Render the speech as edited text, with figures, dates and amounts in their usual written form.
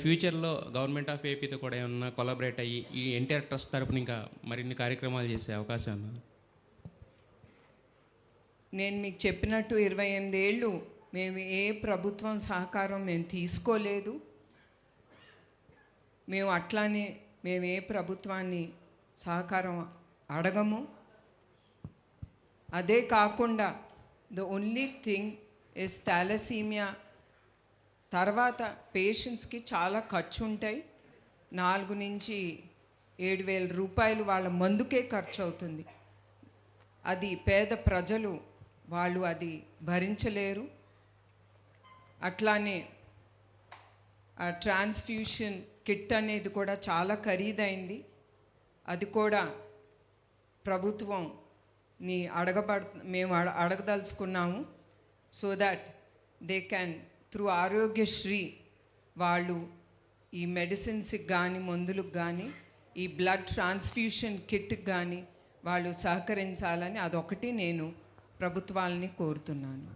ఫ్యూచర్లో government of ఏపీతో కూడా ఏమన్నా కొలాబరేట్ అయ్యి ఈ ఎన్టీఆర్ ట్రస్ట్ తరపున ఇంకా మరిన్ని కార్యక్రమాలు చేసే అవకాశం ఉన్నది? నేను మీకు చెప్పినట్టు 28 ఏళ్ళు మేము ఏ ప్రభుత్వం సహకారం మేము తీసుకోలేదు. మేము అట్లానే మేము ఏ ప్రభుత్వాన్ని సహకారం అడగము. అదే కాకుండా the only thing is thalassemia తర్వాత పేషెంట్స్కి చాలా ఖర్చు ఉంటాయి. 4 నుంచి 7,000 రూపాయలు వాళ్ళ మందుకే ఖర్చు అవుతుంది. అది పేద ప్రజలు వాళ్ళు అది భరించలేరు. అట్లానే ఆ ట్రాన్స్ఫ్యూషన్ కిట్ అనేది కూడా చాలా ఖరీదైంది. అది కూడా ప్రభుత్వంని మేము అడగదలుచుకున్నాము. So that they can through Aarogyasri వాళ్ళు ఈ మెడిసిన్స్కి కానీ మందులకు కానీ ఈ బ్లడ్ ట్రాన్స్ఫ్యూషన్ కిట్కి కానీ వాళ్ళు సహకరించాలని అదొకటి నేను ప్రభుత్వాలని కోరుతున్నాను.